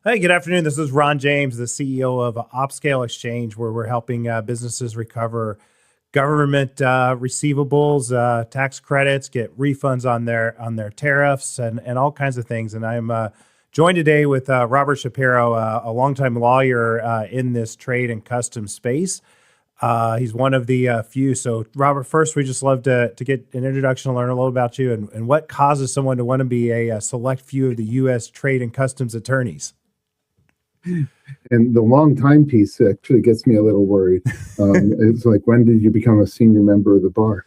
Hey, good afternoon. This is Ron James, the CEO of Opscale Exchange, where we're helping businesses recover government receivables, tax credits, get refunds on their tariffs, and all kinds of things. And I'm joined today with Robert Shapiro, a longtime lawyer in this trade and customs space. He's one of the few. So, Robert, first, we just love to get an introduction and learn a little about you and what causes someone to want to be a select few of the U.S. trade and customs attorneys. And the long time piece actually gets me a little worried. It's like, when did you become a senior member of the bar?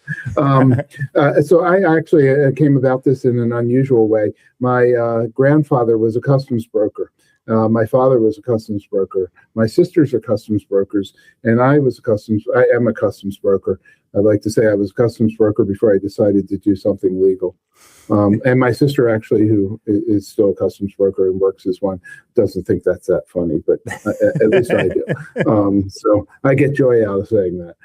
So I actually came about this in an unusual way. My grandfather was a customs broker. My father was a customs broker. My sisters are customs brokers, and I am a customs broker. I'd like to say I was a customs broker before I decided to do something legal. And my sister, actually, who is still a customs broker and works as one, doesn't think that's that funny, but at least I do. So I get joy out of saying that.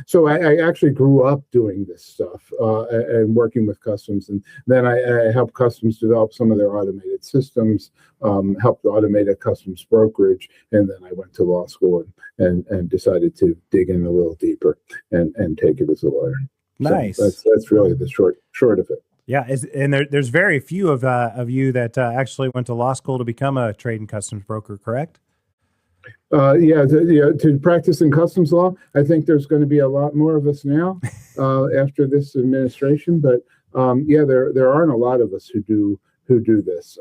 So I actually grew up doing this stuff and working with customs. And then I helped customs develop some of their automated systems, helped automate a customs brokerage, and then I went to law school and decided to dig in a little deeper and take it as a lawyer. Nice. So that's really the short of it. Yeah, and there's very few of you that actually went to law school to become a trade and customs broker, correct? To practice in customs law, I think there's going to be a lot more of us now after this administration. But there aren't a lot of us who do this,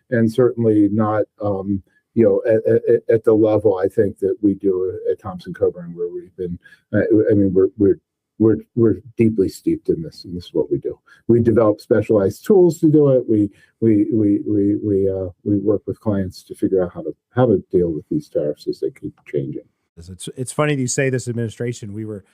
and certainly not at the level I think that we do at Thompson Coburn, where we've been. We're deeply steeped in this, and this is what we do. We develop specialized tools to do it. We work with clients to figure out how to deal with these tariffs as they keep changing. It's funny that you say this administration. We were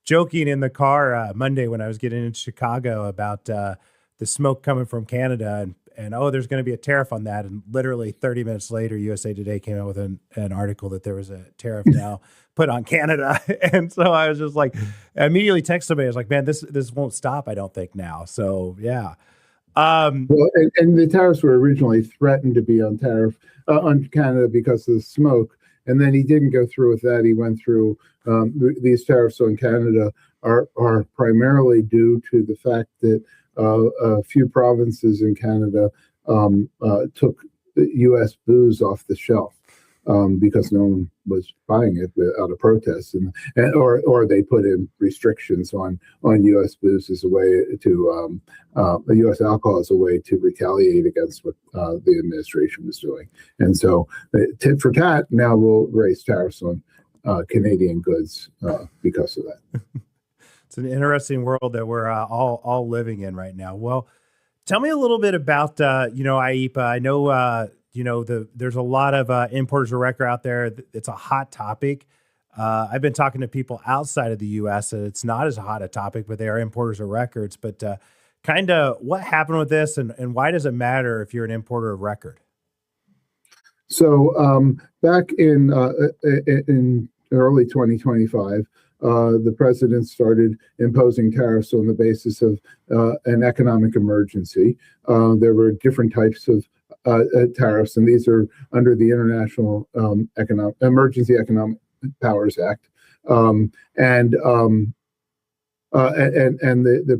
joking in the car Monday when I was getting into Chicago about the smoke coming from Canada, and there's going to be a tariff on that. And literally 30 minutes later, USA Today came out with an article that there was a tariff now put on Canada. And so I was just like, I immediately texted somebody. I was like, man, this won't stop, I don't think now. So, yeah. And the tariffs were originally threatened to be on Canada because of the smoke. And then he didn't go through with that. He went through these tariffs on Canada are primarily due to the fact that a few provinces in Canada took U.S. booze off the shelf because no one was buying it out of protest, or they put in restrictions on U.S. booze as a way to U.S. alcohol as a way to retaliate against what the administration was doing. And so, tit for tat, now we'll raise tariffs on Canadian goods because of that. It's an interesting world that we're all living in right now. Well, tell me a little bit about IEEPA. I know there's a lot of importers of record out there. It's a hot topic. I've been talking to people outside of the U.S. and it's not as hot a topic, but they are importers of records. But kind of what happened with this, and why does it matter if you're an importer of record? So back in early 2025. The president started imposing tariffs on the basis of an economic emergency. There were different types of tariffs, and these are under the International Emergency Economic Powers Act. And the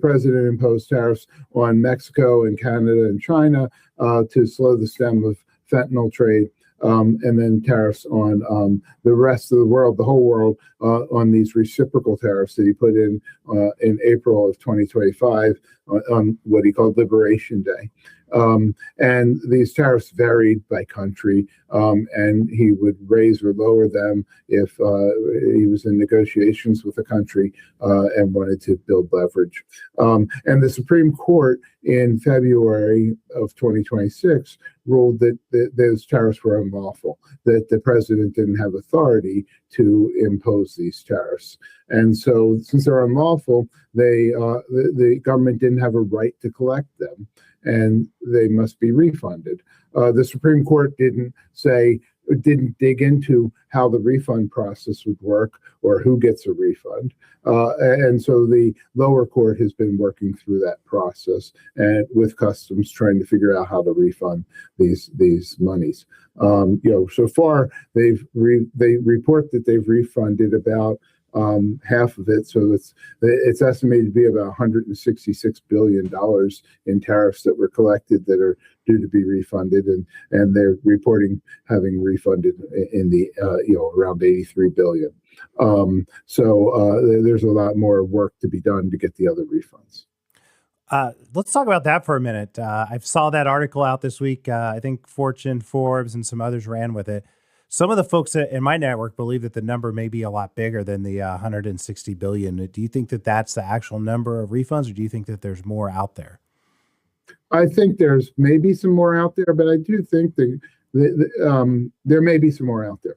president imposed tariffs on Mexico and Canada and China to slow the stem of fentanyl trade. And then tariffs on the rest of the world, the whole world, on these reciprocal tariffs that he put in April of 2025 on what he called Liberation Day. And these tariffs varied by country, and he would raise or lower them if he was in negotiations with a country and wanted to build leverage. And the Supreme Court in February of 2026 ruled that those tariffs were unlawful, that the president didn't have authority to impose these tariffs. And so since they're unlawful, the government didn't have a right to collect them, and they must be refunded. The Supreme Court didn't say didn't dig into how the refund process would work or who gets a refund. And so the lower court has been working through that process and with customs trying to figure out how to refund these monies. So far they report that they've refunded about half of it. So it's estimated to be about $166 billion in tariffs that were collected that are due to be refunded, and they're reporting having refunded in the around 83 billion. There's a lot more work to be done to get the other refunds. Let's talk about that for a minute. I saw that article out this week. I think Fortune, Forbes, and some others ran with it. Some of the folks in my network believe that the number may be a lot bigger than the 160 billion. Do you think that that's the actual number of refunds, or do you think that there's more out there? I think there's maybe some more out there, but I do think there may be some more out there.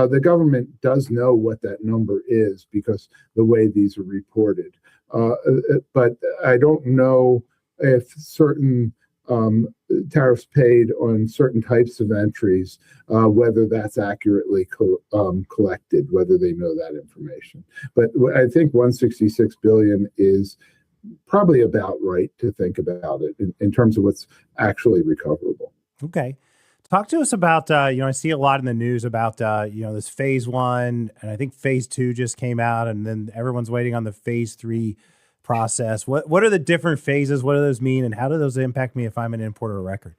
The government does know what that number is because the way these are reported. But I don't know if certain tariffs paid on certain types of entries, whether that's accurately collected, whether they know that information. But I think 166 billion is probably about right to think about it in terms of what's actually recoverable. Okay. Talk to us about, I see a lot in the news about, this phase 1, and I think phase 2 just came out, and then everyone's waiting on the phase 3 process. What are the different phases? What do those mean? And how do those impact me if I'm an importer of record?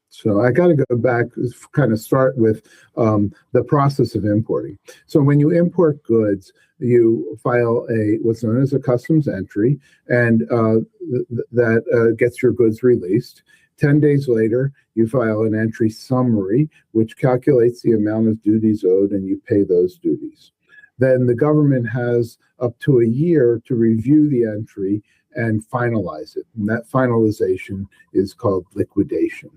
So I got to go back, kind of start with the process of importing. So when you import goods, you file what's known as a customs entry, and that gets your goods released. 10 days later, you file an entry summary, which calculates the amount of duties owed, and you pay those duties. Then the government has up to a year to review the entry and finalize it. And that finalization is called liquidation.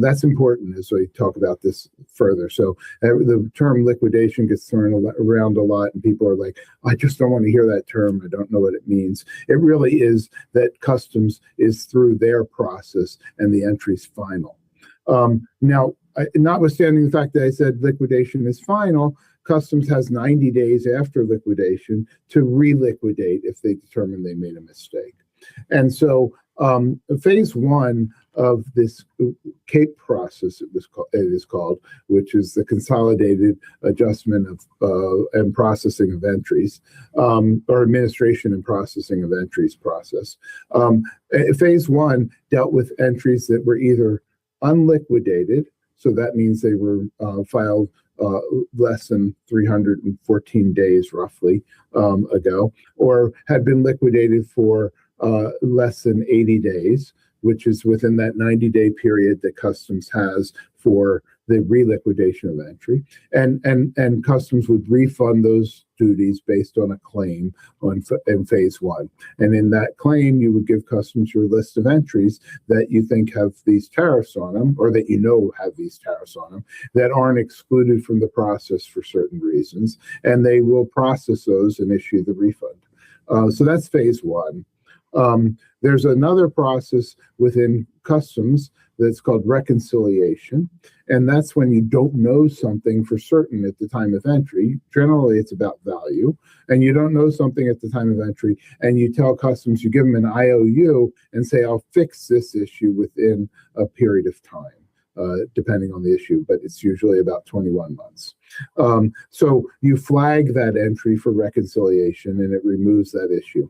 That's important as we talk about this further. So the term liquidation gets thrown around a lot, and people are like, I just don't want to hear that term. I don't know what it means. It really is that customs is through their process and the entry's final. Now, notwithstanding the fact that I said liquidation is final, customs has 90 days after liquidation to reliquidate if they determine they made a mistake. And so phase 1 of this CAPE process, it is called, which is the consolidated adjustment of and processing of entries, or administration and processing of entries process. Phase 1 dealt with entries that were either unliquidated, so that means they were filed less than 314 days roughly ago, or had been liquidated for less than 80 days, which is within that 90-day period that customs has for the reliquidation of entry. And customs would refund those duties based on a claim in phase 1. And in that claim, you would give customs your list of entries that you think have these tariffs on them, or that you know have these tariffs on them, that aren't excluded from the process for certain reasons. And they will process those and issue the refund. So that's phase 1. There's another process within customs that's called reconciliation, and that's when you don't know something for certain at the time of entry. Generally, it's about value, and you don't know something at the time of entry, and you tell customs, you give them an IOU and say, I'll fix this issue within a period of time, depending on the issue, but it's usually about 21 months. So you flag that entry for reconciliation, and it removes that issue.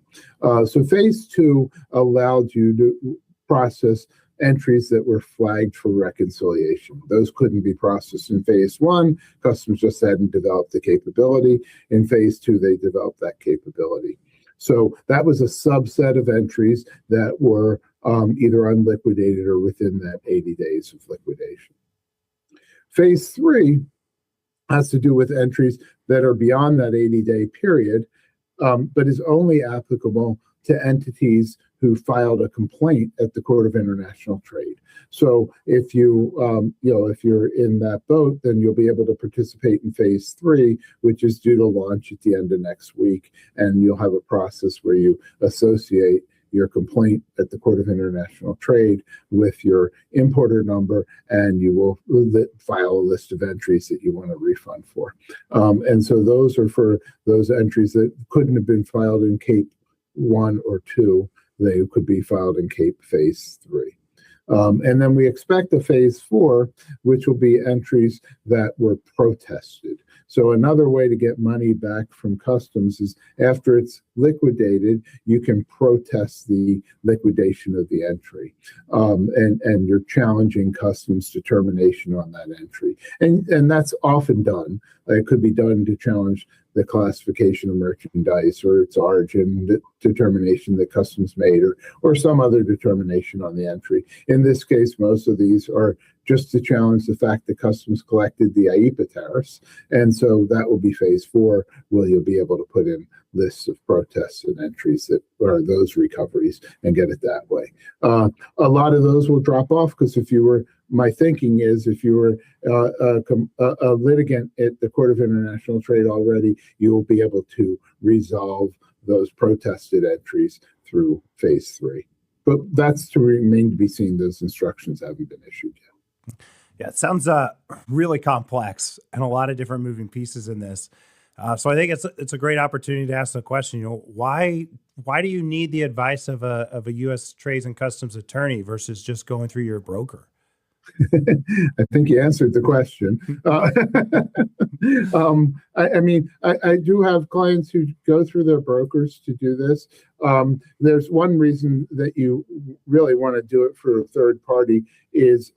So phase 2 allowed you to process entries that were flagged for reconciliation. Those couldn't be processed in phase 1. Customs just hadn't developed the capability. In phase 2, they developed that capability. So that was a subset of entries that were either unliquidated or within that 80 days of liquidation. Phase 3 has to do with entries that are beyond that 80-day period, but is only applicable to entities who filed a complaint at the Court of International Trade. So if if you're in that boat, then you'll be able to participate in phase 3, which is due to launch at the end of next week, and you'll have a process where you associate your complaint at the Court of International Trade with your importer number, and you will file a list of entries that you want a refund for. And so those are for those entries that couldn't have been filed in CAPE 1 or 2. They could be filed in CAPE Phase 3. And then we expect a Phase 4, which will be entries that were protested. So another way to get money back from customs is after it's liquidated, you can protest the liquidation of the entry. And you're challenging customs determination on that entry. And that's often done. It could be done to challenge the classification of merchandise or its origin, the determination that customs made, or some other determination on the entry. In this case, most of these are just to challenge the fact that customs collected the IEEPA tariffs. And so that will be Phase 4, where you'll be able to put in lists of protests and entries that are those recoveries and get it that way. A lot of those will drop off because my thinking is if you were a litigant at the Court of International Trade already, you will be able to resolve those protested entries through Phase 3. But that's to remain to be seen. Those instructions haven't been issued yet. Yeah, it sounds really complex and a lot of different moving pieces in this. So I think it's a great opportunity to ask the question, why do you need the advice of a U.S. Trades and Customs attorney versus just going through your broker? I think you answered the question. I do have clients who go through their brokers to do this. There's one reason that you really want to do it for a third party is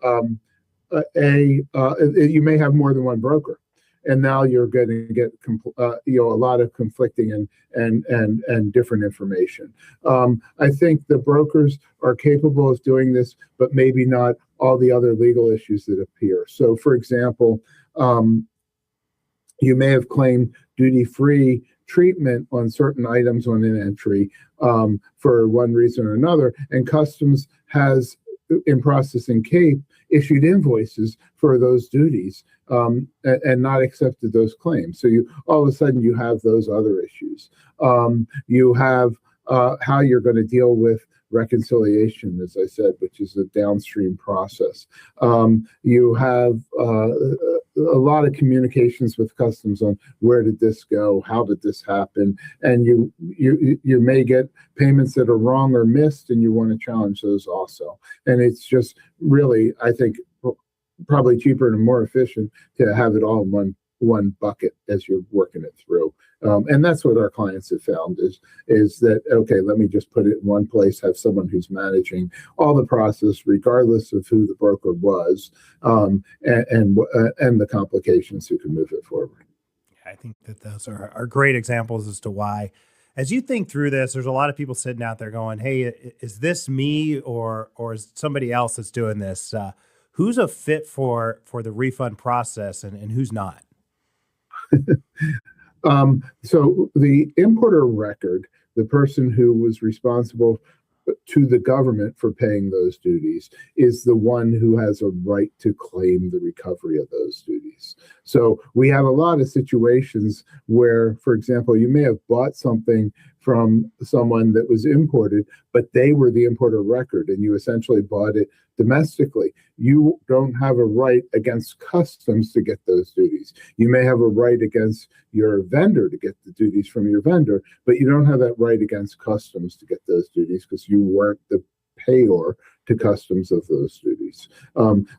you may have more than one broker, and now you're going to get a lot of conflicting and different information. I think the brokers are capable of doing this, but maybe not all the other legal issues that appear. So, for example, you may have claimed duty-free treatment on certain items on an entry for one reason or another, and Customs has, in processing CAPE, issued invoices for those duties and not accepted those claims. So all of a sudden you have those other issues. You have how you're going to deal with reconciliation, as I said, which is a downstream process. You have a lot of communications with Customs on where did this go, how did this happen, and you may get payments that are wrong or missed, and you want to challenge those also. And it's just really, I think, probably cheaper and more efficient to have it all in one bucket as you're working it through. And that's what our clients have found is that, okay, let me just put it in one place, have someone who's managing all the process, regardless of who the broker was, and the complications, who can move it forward. I think that those are great examples as to why, as you think through this, there's a lot of people sitting out there going, hey, is this me or is somebody else that's doing this? Who's a fit for the refund process and who's not? So the importer record, the person who was responsible to the government for paying those duties, is the one who has a right to claim the recovery of those duties. So we have a lot of situations where, for example, you may have bought something from someone that was imported, but they were the importer record and you essentially bought it domestically. You don't have a right against Customs to get those duties. You may have a right against your vendor to get the duties from your vendor, but you don't have that right against Customs to get those duties because you weren't the payor to Customs of those duties.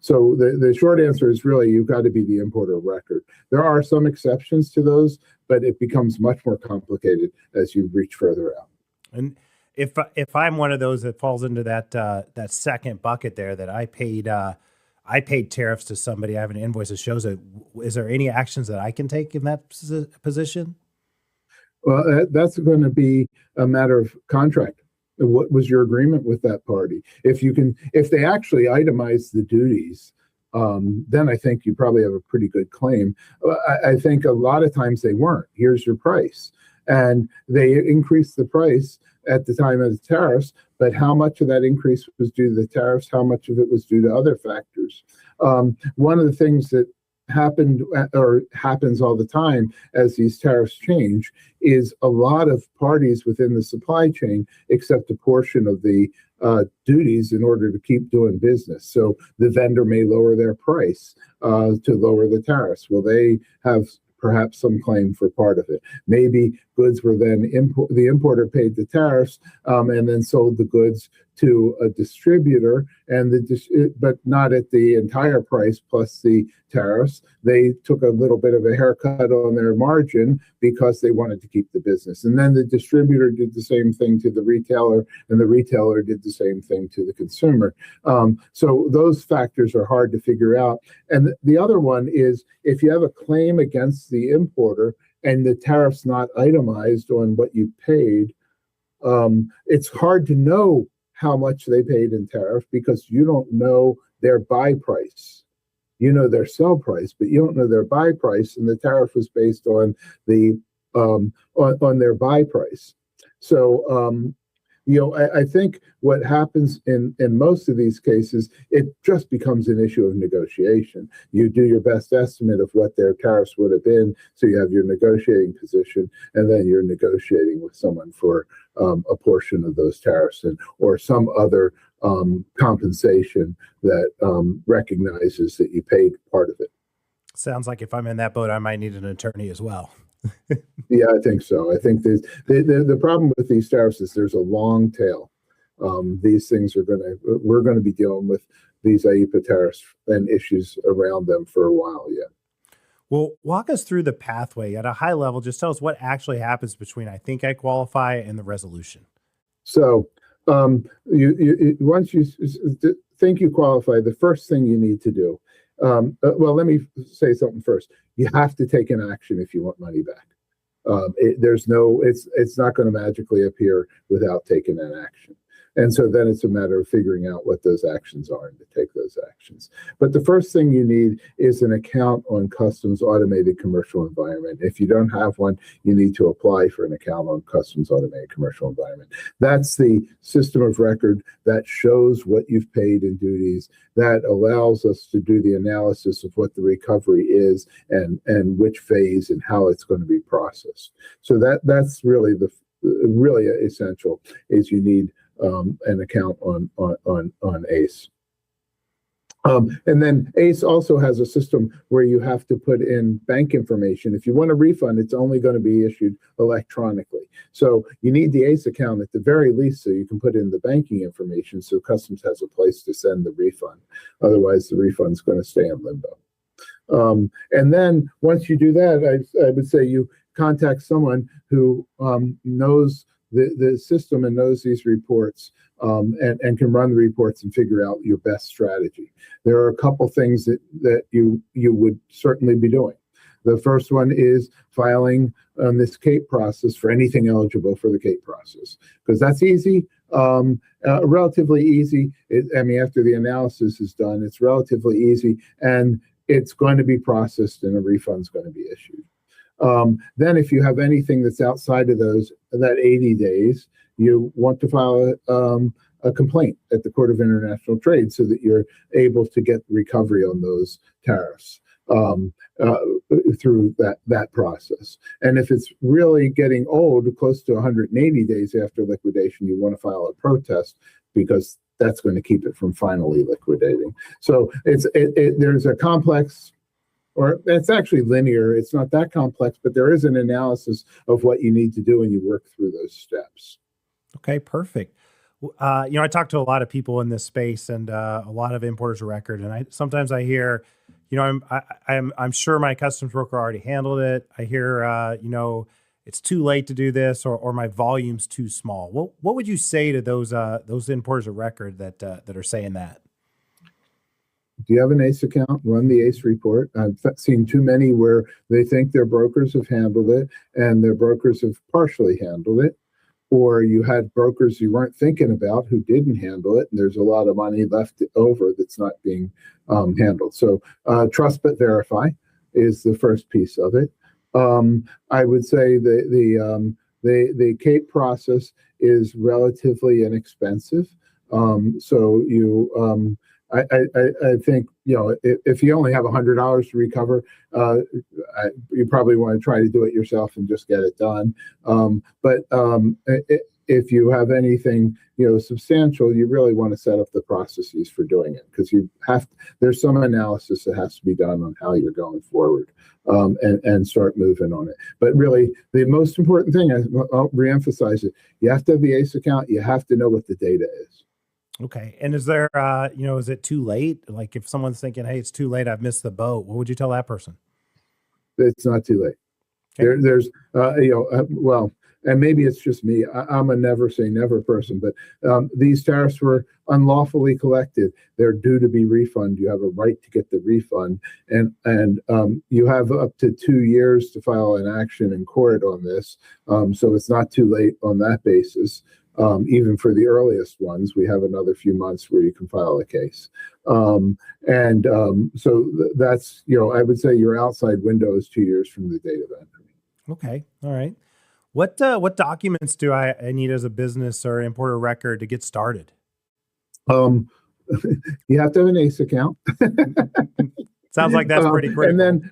So the short answer is really you've got to be the importer record. There are some exceptions to those, but it becomes much more complicated as you reach further out. And if I'm one of those that falls into that second bucket there, that I paid tariffs to somebody, I have an invoice that shows it, is there any actions that I can take in that position? Well, that's going to be a matter of contract. What was your agreement with that party? If they actually itemize the duties, then I think you probably have a pretty good claim. I think a lot of times they weren't. Here's your price. And they increased the price at the time of the tariffs, but how much of that increase was due to the tariffs? How much of it was due to other factors? One of the things that happened or happens all the time as these tariffs change is a lot of parties within the supply chain accept a portion of the duties in order to keep doing business. So the vendor may lower their price to lower the tariffs. Well, they have perhaps some claim for part of it. Maybe goods were then the importer paid the tariffs and then sold the goods to a distributor, and but not at the entire price plus the tariffs. They took a little bit of a haircut on their margin because they wanted to keep the business. And then the distributor did the same thing to the retailer, and the retailer did the same thing to the consumer. So those factors are hard to figure out. And the other one is if you have a claim against the importer and the tariff's not itemized on what you paid, it's hard to know how much they paid in tariff because you don't know their buy price. You know their sell price, but you don't know their buy price, and the tariff was based on the on their buy price. So I think what happens in most of these cases, it just becomes an issue of negotiation. You do your best estimate of what their tariffs would have been, so you have your negotiating position, and then you're negotiating with someone for a portion of those tariffs or some other compensation that recognizes that you paid part of it. Sounds like if I'm in that boat, I might need an attorney as well. Yeah, I think so. I think the problem with these tariffs is there's a long tail. These things we're going to be dealing with these IEEPA tariffs and issues around them for a while yet. Well, walk us through the pathway at a high level. Just tell us what actually happens between I think I qualify and the resolution. So once you think you qualify, the first thing you need to do, well, let me say something first. You have to take an action if you want money back. It's not going to magically appear without taking an action. And so then it's a matter of figuring out what those actions are and to take those actions. But the first thing you need is an account on Customs Automated Commercial Environment. If you don't have one, you need to apply for an account on Customs Automated Commercial Environment. That's the system of record that shows what you've paid in duties, that allows us to do the analysis of what the recovery is and which phase and how it's going to be processed. So that's really really essential is you need an account on ACE. And then ACE also has a system where you have to put in bank information. If you want a refund, it's only going to be issued electronically. So you need the ACE account at the very least so you can put in the banking information so Customs has a place to send the refund. Otherwise, the refund's going to stay in limbo. And then once you do that, I would say you contact someone who knows the system and knows these reports and can run the reports and figure out your best strategy. There are a couple things that you would certainly be doing. The first one is filing on this CAPE process for anything eligible for the CAPE process, because that's easy, relatively easy. After the analysis is done, it's relatively easy, and it's going to be processed and a refund's going to be issued. Then if you have anything that's outside of that 80 days, you want to file a complaint at the Court of International Trade so that you're able to get recovery on those tariffs through that process. And if it's really getting old, close to 180 days after liquidation, you want to file a protest because that's going to keep it from finally liquidating. So there's a complex, or it's actually linear. It's not that complex, but there is an analysis of what you need to do and you work through those steps. Okay, perfect. I talk to a lot of people in this space and a lot of importers of record, and sometimes I hear, I'm sure my customs broker already handled it. I hear, it's too late to do this, or my volume's too small. What would you say to those importers of record that are saying that? Do you have an ACE account? Run the ACE report. I've seen too many where they think their brokers have handled it and their brokers have partially handled it. Or you had brokers you weren't thinking about who didn't handle it, and there's a lot of money left over that's not being handled. So trust but verify is the first piece of it. I would say the CAPE process is relatively inexpensive. So you I think, if you only have $100 to recover, you probably want to try to do it yourself and just get it done. If you have anything, substantial, you really want to set up the processes for doing it, because there's some analysis that has to be done on how you're going forward, and start moving on it. But really, the most important thing, I'll reemphasize it, you have to have the ACE account. You have to know what the data is. Okay. And is there, is it too late? Like if someone's thinking, hey, it's too late, I've missed the boat, what would you tell that person? It's not too late. Okay. Well, and maybe it's just me. I'm a never say never person, but these tariffs were unlawfully collected. They're due to be refunded. You have a right to get the refund, and you have up to 2 years to file an action in court on this. So it's not too late on that basis. Even for the earliest ones, we have another few months where you can file a case. So that's, I would say your outside window is 2 years from the date of entry. Okay. All right. What documents do I need as a business or importer record to get started? You have to have an ACE account. Sounds like that's pretty critical. And then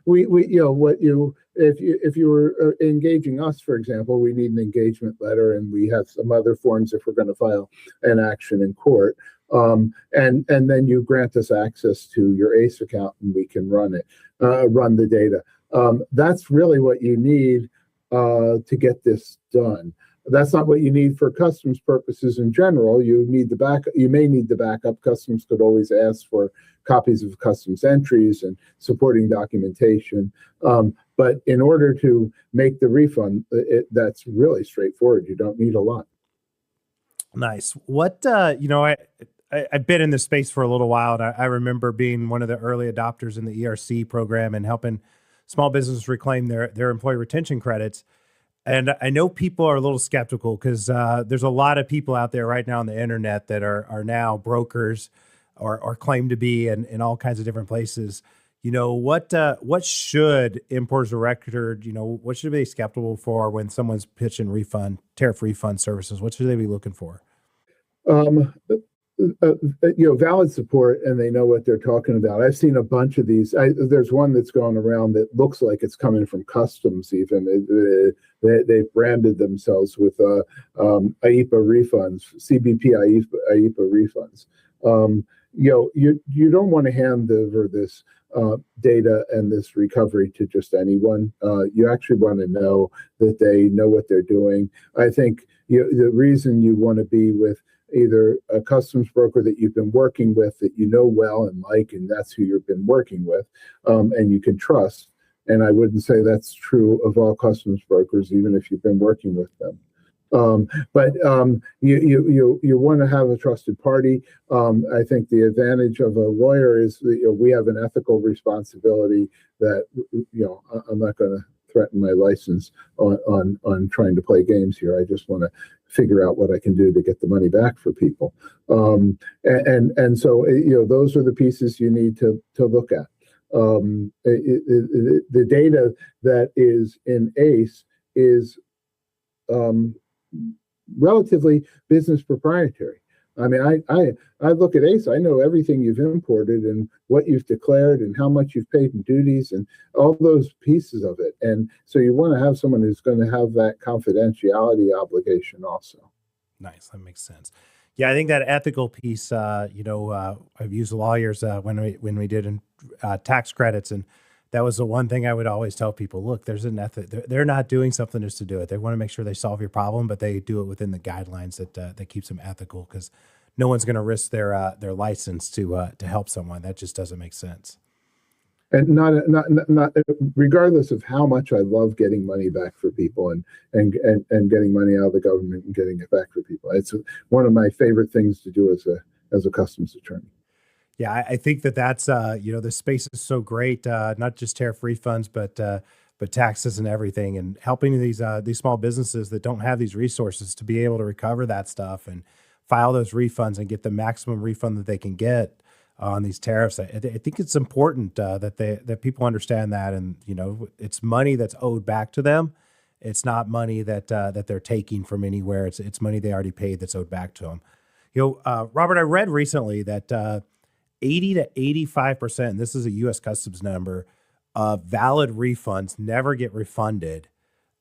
if you were engaging us, for example, we need an engagement letter, and we have some other forms if we're going to file an action in court. And then you grant us access to your ACE account, and we can run the data. That's really what you need to get this done. That's not what you need for customs purposes in general. You may need the backup. Customs could always ask for copies of customs entries and supporting documentation. But in order to make the refund, that's really straightforward. You don't need a lot. Nice. What, I've been in this space for a little while, and I remember being one of the early adopters in the ERC program and helping small businesses reclaim their employee retention credits. And I know people are a little skeptical because there's a lot of people out there right now on the internet that are now brokers or claim to be in all kinds of different places. What should importers of record, what should they be skeptical for when someone's pitching tariff refund services? What should they be looking for? Valid support, and they know what they're talking about. I've seen a bunch of these. There's one that's going around that looks like it's coming from customs. Even they've branded themselves with IEEPA refunds, CBP IEEPA refunds. You don't want to hand over this data and this recovery to just anyone. You actually want to know that they know what they're doing. I think the reason you want to be with either a customs broker that you've been working with, that you know well and like, and that's who you've been working with, and you can trust. And I wouldn't say that's true of all customs brokers, even if you've been working with them. But you want to have a trusted party. I think the advantage of a lawyer is that, we have an ethical responsibility that, I'm not going to threaten my license on trying to play games here. I just want to figure out what I can do to get the money back for people. So those are the pieces you need to look at. The data that is in ACE is relatively business proprietary. I mean, I look at ACE, I know everything you've imported and what you've declared and how much you've paid in duties and all those pieces of it. And so you want to have someone who's going to have that confidentiality obligation also. Nice. That makes sense. Yeah, I think that ethical piece, I've used lawyers when we did tax credits, and that was the one thing I would always tell people, look, there's an ethic. They're not doing something just to do it. They want to make sure they solve your problem, but they do it within the guidelines that keeps them ethical, because no one's going to risk their license to help someone. That just doesn't make sense. And not regardless of how much I love getting money back for people and getting money out of the government and getting it back for people. It's one of my favorite things to do as a customs attorney. Yeah, I think that's the space is so great, not just tariff refunds, but taxes and everything, and helping these small businesses that don't have these resources to be able to recover that stuff and file those refunds and get the maximum refund that they can get on these tariffs. I think it's important that people understand that, and it's money that's owed back to them. It's not money that they're taking from anywhere. It's money they already paid that's owed back to them. Robert, I read recently that 80 to 85%, this is a U.S. Customs number, of valid refunds never get refunded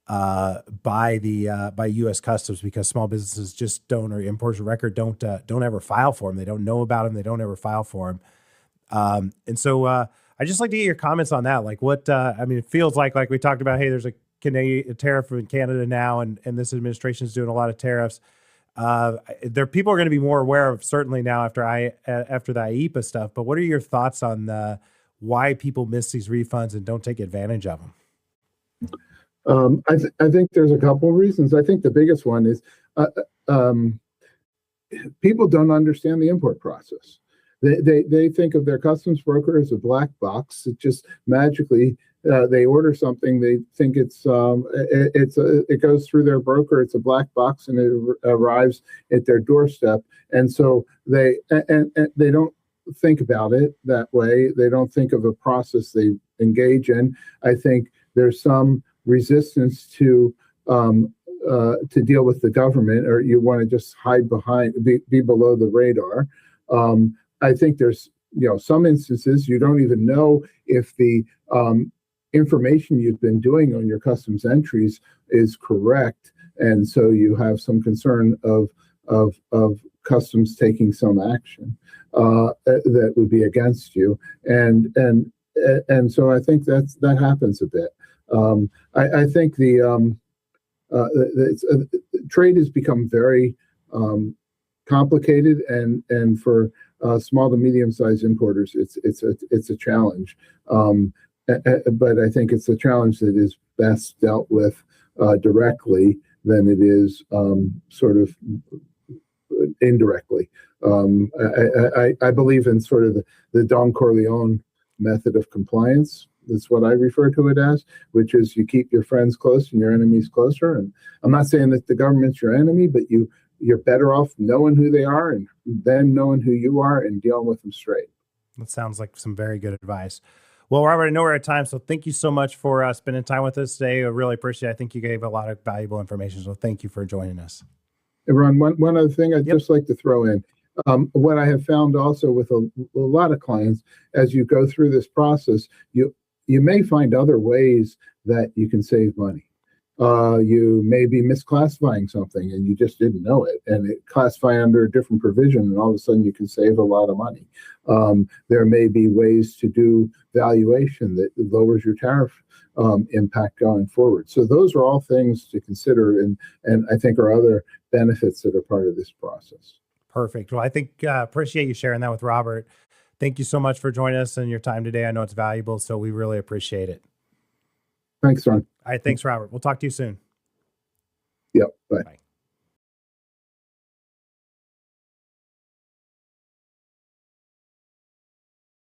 by U.S. Customs because small businesses just don't, or importers of record don't ever file for them. They don't know about them. They don't ever file for them. And so I just like to get your comments on that. Like what, I mean, it feels like we talked about, hey, there's a tariff in Canada now, and this administration is doing a lot of tariffs. People are going to be more aware of certainly now after the IEEPA stuff. But what are your thoughts on why people miss these refunds and don't take advantage of them? I think there's a couple of reasons. I think the biggest one is people don't understand the import process. They think of their customs broker as a black box. It just magically they order something. They think it goes through their broker. It's a black box and it arrives at their doorstep. And so they don't think about it that way. They don't think of a process they engage in. I think there's some resistance to deal with the government, or you want to just hide behind, be below the radar. I think there's some instances you don't even know if the information you've been doing on your customs entries is correct, and so you have some concern of customs taking some action that would be against you, and so I think that happens a bit. I think the trade has become very complicated, and for small to medium-sized importers, it's a challenge. But I think it's a challenge that is best dealt with directly than it is sort of indirectly. I believe in sort of the Don Corleone method of compliance. That's what I refer to it as, which is you keep your friends close and your enemies closer. And I'm not saying that the government's your enemy, but you're better off knowing who they are and them knowing who you are and dealing with them straight. That sounds like some very good advice. Well, Robert, I know we're at time, so thank you so much for spending time with us today. I really appreciate it. I think you gave a lot of valuable information, so thank you for joining us. And Ron, one other thing I'd just like to throw in. What I have found also with a lot of clients, as you go through this process, you may find other ways that you can save money. You may be misclassifying something and you just didn't know it, and it classified under a different provision, and all of a sudden you can save a lot of money. There may be ways to do valuation that lowers your tariff impact going forward. So those are all things to consider, and I think are other benefits that are part of this process. Perfect. Well, I think appreciate you sharing that with Robert. Thank you so much for joining us and your time today. I know it's valuable, so we really appreciate it. Thanks, Ron. All right. Thanks, Robert. We'll talk to you soon. Yep. Bye. Bye.